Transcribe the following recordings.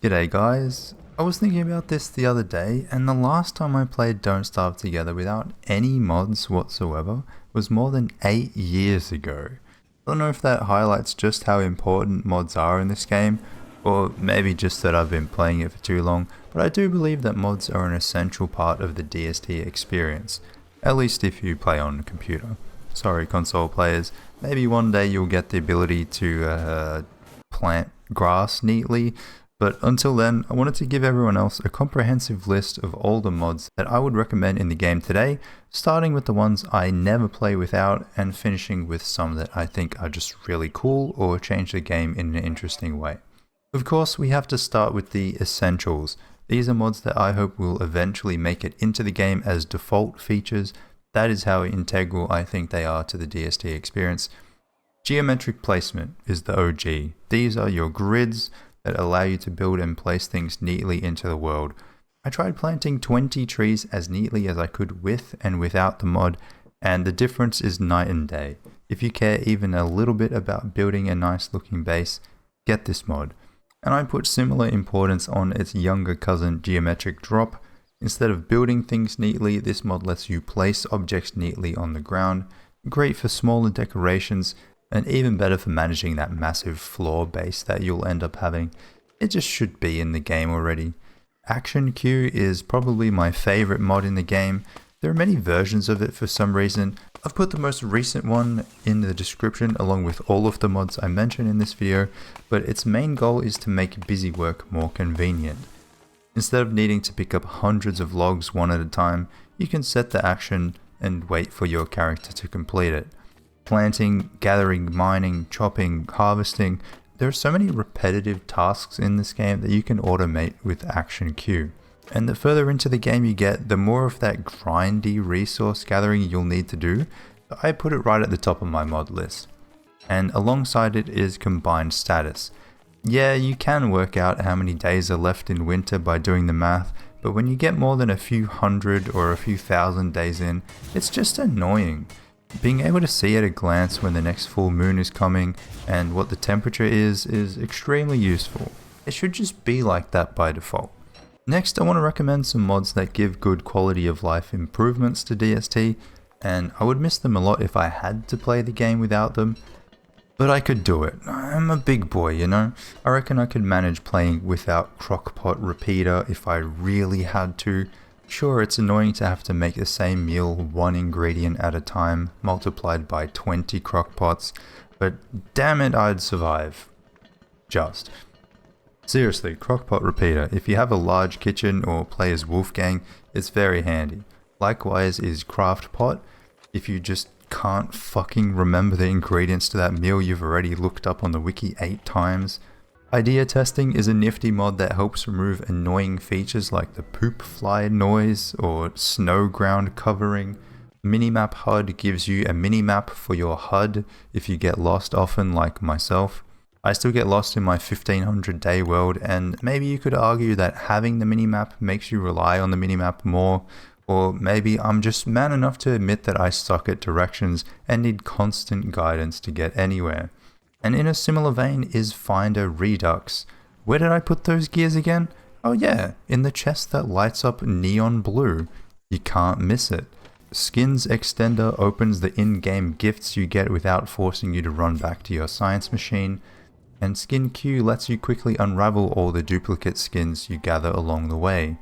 G'day guys, I was thinking about this the other day and the last time I played Don't Starve Together without any mods whatsoever was more than 8 years ago. I don't know if that highlights just how important mods are in this game, or maybe just that I've been playing it for too long, but I do believe that mods are an essential part of the DST experience, at least if you play on a computer. Sorry console players, maybe one day you'll get the ability to plant grass neatly, but until then, I wanted to give everyone else a comprehensive list of all the mods that I would recommend in the game today, starting with the ones I never play without and finishing with some that I think are just really cool or change the game in an interesting way. Of course, we have to start with the essentials. These are mods that I hope will eventually make it into the game as default features. That is how integral I think they are to the DST experience. Geometric placement is the OG. These are your grids that allow you to build and place things neatly into the world. I tried planting 20 trees as neatly as I could with and without the mod, and the difference is night and day. If you care even a little bit about building a nice looking base, get this mod. And I put similar importance on its younger cousin, Geometric Drop. Instead of building things neatly, this mod lets you place objects neatly on the ground. Great for smaller decorations, and even better for managing that massive floor base that you'll end up having. It just should be in the game already. ActionQueue is probably my favorite mod in the game. There are many versions of it for some reason. I've put the most recent one in the description along with all of the mods I mentioned in this video, but its main goal is to make busy work more convenient. Instead of needing to pick up hundreds of logs one at a time, you can set the action and wait for your character to complete it. Planting, gathering, mining, chopping, harvesting. There are so many repetitive tasks in this game that you can automate with ActionQueue. And the further into the game you get, the more of that grindy resource gathering you'll need to do. So I put it right at the top of my mod list. And alongside it is combined status. Yeah, you can work out how many days are left in winter by doing the math, but when you get more than a few hundred or a few thousand days in, it's just annoying. Being able to see at a glance when the next full moon is coming and what the temperature is extremely useful. It should just be like that by default. Next, I want to recommend some mods that give good quality of life improvements to DST, and I would miss them a lot if I had to play the game without them. But I could do it. I'm a big boy, you know? I reckon I could manage playing without Crockpot Repeater if I really had to. Sure, it's annoying to have to make the same meal one ingredient at a time, multiplied by 20 crockpots, but damn it, I'd survive. Just. Seriously, Crockpot Repeater, if you have a large kitchen or play as Wolfgang, it's very handy. Likewise is Craft Pot, if you just can't fucking remember the ingredients to that meal you've already looked up on the wiki 8 times. Idea testing is a nifty mod that helps remove annoying features like the poop fly noise or snow ground covering. Minimap HUD gives you a minimap for your HUD if you get lost often like myself. I still get lost in my 1500 day world, and maybe you could argue that having the minimap makes you rely on the minimap more, or maybe I'm just man enough to admit that I suck at directions and need constant guidance to get anywhere. And in a similar vein is Finder Redux. Where did I put those gears again? Oh yeah, in the chest that lights up neon blue. You can't miss it. Skins Extender opens the in-game gifts you get without forcing you to run back to your science machine. And Skin Q lets you quickly unravel all the duplicate skins you gather along the way.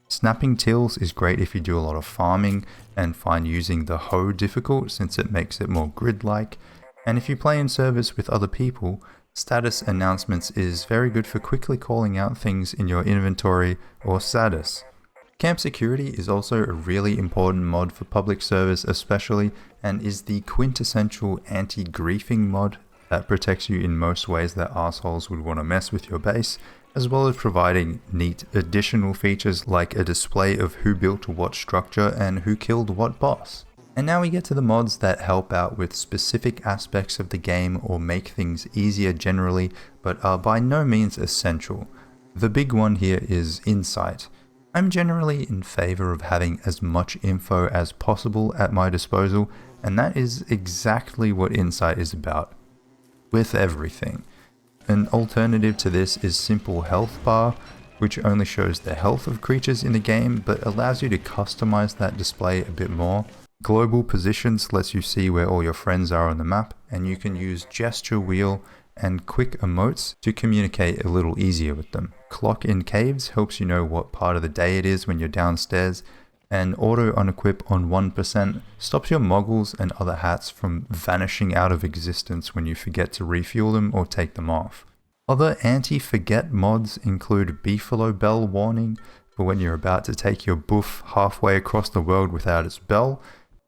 Snapping Tills is great if you do a lot of farming and find using the hoe difficult since it makes it more grid-like. And if you play in servers with other people, Status Announcements is very good for quickly calling out things in your inventory or status. Camp Security is also a really important mod for public servers especially, and is the quintessential anti-griefing mod that protects you in most ways that assholes would want to mess with your base, as well as providing neat additional features like a display of who built what structure and who killed what boss. And now we get to the mods that help out with specific aspects of the game or make things easier generally, but are by no means essential. The big one here is Insight. I'm generally in favor of having as much info as possible at my disposal, and that is exactly what Insight is about. With everything. An alternative to this is simple Health Bar, which only shows the health of creatures in the game but allows you to customize that display a bit more. Global Positions lets you see where all your friends are on the map, and you can use Gesture Wheel and quick emotes to communicate a little easier with them. Clock in Caves helps you know what part of the day it is when you're downstairs, and Auto-Unequip on 1% stops your moggles and other hats from vanishing out of existence when you forget to refuel them or take them off. Other anti-forget mods include Beefalo Bell Warning for when you're about to take your boof halfway across the world without its bell,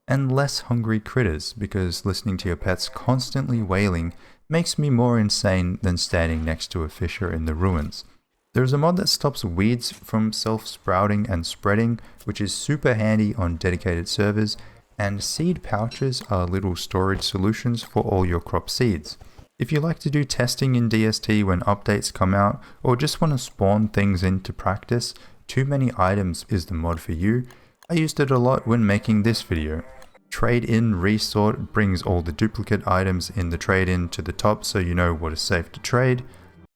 and Less Hungry Critters because listening to your pets constantly wailing makes me more insane than standing next to a fissure in the ruins. There's a mod that stops weeds from self-sprouting and spreading, which is super handy on dedicated servers, and seed pouches are little storage solutions for all your crop seeds. If you like to do testing in DST when updates come out, or just want to spawn things into practice, Too Many Items is the mod for you. I used it a lot when making this video. Trade-in Resort brings all the duplicate items in the trade-in to the top so you know what is safe to trade.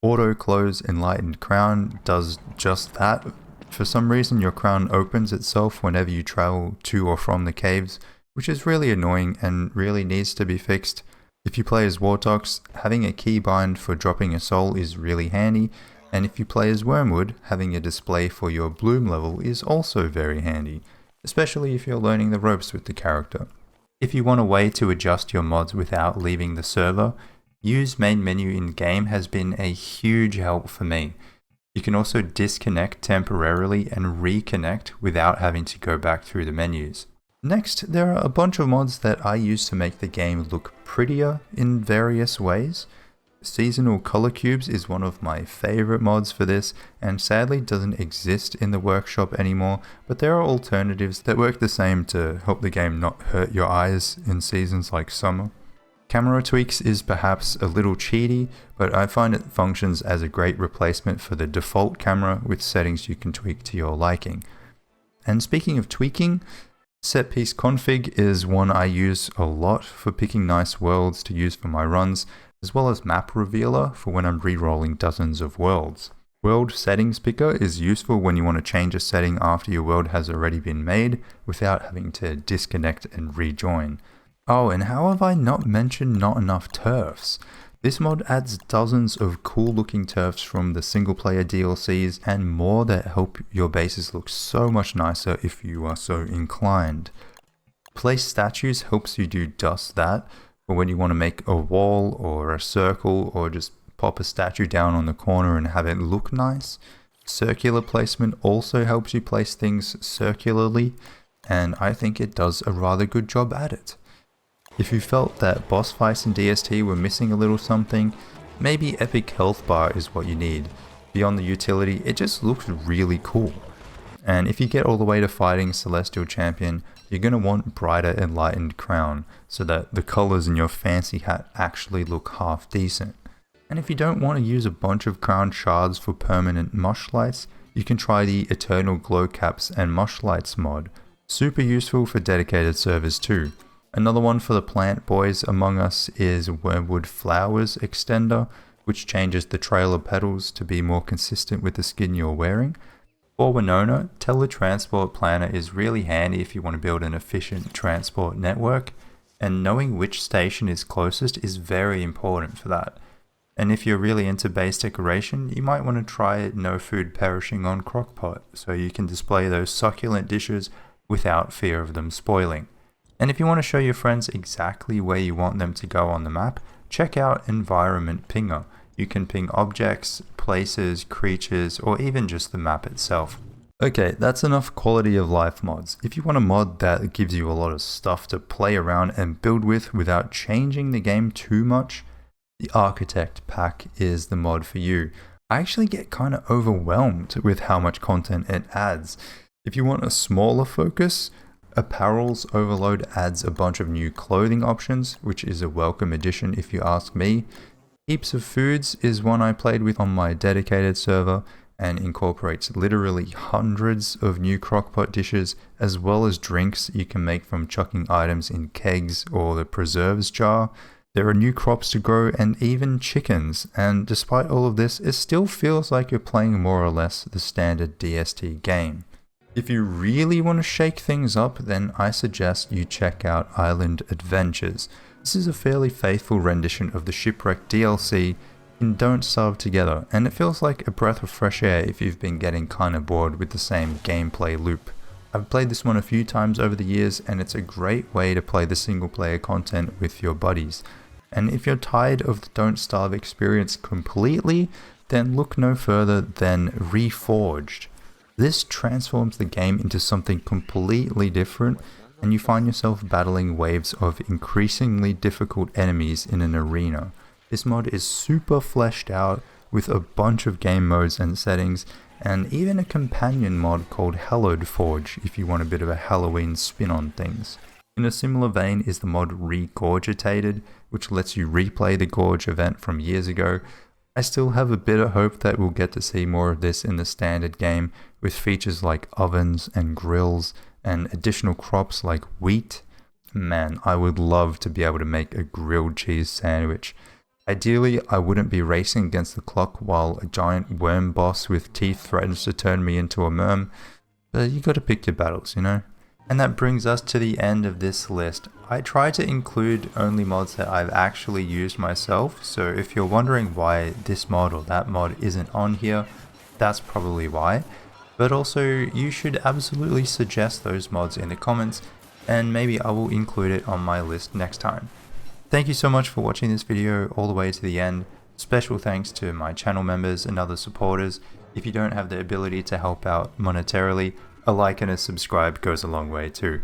Auto-Close Enlightened Crown does just that. For some reason your crown opens itself whenever you travel to or from the caves, which is really annoying and really needs to be fixed. If you play as Wortox, having a keybind for dropping a soul is really handy, and if you play as Wormwood, having a display for your bloom level is also very handy, especially if you're learning the ropes with the character. If you want a way to adjust your mods without leaving the server, Use Main Menu in game has been a huge help for me. You can also disconnect temporarily and reconnect without having to go back through the menus. Next, there are a bunch of mods that I use to make the game look prettier in various ways. Seasonal Color Cubes is one of my favorite mods for this, and sadly doesn't exist in the workshop anymore, but there are alternatives that work the same to help the game not hurt your eyes in seasons like summer. Camera Tweaks is perhaps a little cheaty, but I find it functions as a great replacement for the default camera with settings you can tweak to your liking. And speaking of tweaking, Setpiece Config is one I use a lot for picking nice worlds to use for my runs, as well as Map Revealer for when I'm re-rolling dozens of worlds. World Settings Picker is useful when you want to change a setting after your world has already been made without having to disconnect and rejoin. Oh, and how have I not mentioned Not Enough Turfs? This mod adds dozens of cool looking turfs from the single player DLCs and more that help your bases look so much nicer if you are so inclined. Place Statues helps you do just that, for when you want to make a wall or a circle or just pop a statue down on the corner and have it look nice. Circular placement also helps you place things circularly, and I think it does a rather good job at it. If you felt that boss fights in DST were missing a little something, maybe Epic Health Bar is what you need. Beyond the utility, it just looks really cool. And if you get all the way to fighting Celestial Champion, you're going to want brighter Enlightened Crown, so that the colors in your fancy hat actually look half decent. And if you don't want to use a bunch of crown shards for permanent mush lights, you can try the Eternal Glow Caps and Mush Lights mod. Super useful for dedicated servers too. Another one for the plant boys among us is Wormwood Flowers Extender, which changes the trail of petals to be more consistent with the skin you're wearing. For Winona, Teletransport Planner is really handy if you want to build an efficient transport network, and knowing which station is closest is very important for that. And if you're really into base decoration, you might want to try No Food Perishing on Crockpot, so you can display those succulent dishes without fear of them spoiling. And if you want to show your friends exactly where you want them to go on the map, check out Environment Pinger. You can ping objects, places, creatures, or even just the map itself. Okay, that's enough quality of life mods. If you want a mod that gives you a lot of stuff to play around and build with without changing the game too much, the Architect pack is the mod for you. I actually get kind of overwhelmed with how much content it adds. If you want a smaller focus, Apparel's Overload adds a bunch of new clothing options, which is a welcome addition if you ask me. Heaps of Foods is one I played with on my dedicated server and incorporates literally hundreds of new crockpot dishes as well as drinks you can make from chucking items in kegs or the preserves jar. There are new crops to grow and even chickens, and despite all of this, it still feels like you're playing more or less the standard DST game. If you really want to shake things up, then I suggest you check out Island Adventures. This is a fairly faithful rendition of the Shipwreck DLC in Don't Starve Together, and it feels like a breath of fresh air if you've been getting kinda bored with the same gameplay loop. I've played this one a few times over the years, and it's a great way to play the single player content with your buddies. And if you're tired of the Don't Starve experience completely, then look no further than Reforged. This transforms the game into something completely different, and you find yourself battling waves of increasingly difficult enemies in an arena. This mod is super fleshed out with a bunch of game modes and settings, and even a companion mod called Hallowed Forge if you want a bit of a Halloween spin on things. In a similar vein is the mod Regurgitated, which lets you replay the Gorge event from years ago. I still have a bit of hope that we'll get to see more of this in the standard game, with features like ovens and grills and additional crops like wheat. Man, I would love to be able to make a grilled cheese sandwich. Ideally, I wouldn't be racing against the clock while a giant worm boss with teeth threatens to turn me into a merm, but you gotta pick your battles, you know? And that brings us to the end of this list. I try to include only mods that I've actually used myself, so if you're wondering why this mod or that mod isn't on here, that's probably why. But also, you should absolutely suggest those mods in the comments, and maybe I will include it on my list next time. Thank you so much for watching this video all the way to the end. Special thanks to my channel members and other supporters. If you don't have the ability to help out monetarily, a like and a subscribe goes a long way too.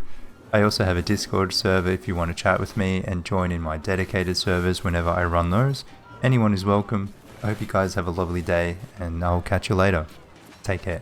I also have a Discord server if you want to chat with me and join in my dedicated servers whenever I run those. Anyone is welcome. I hope you guys have a lovely day, and I'll catch you later. Take care.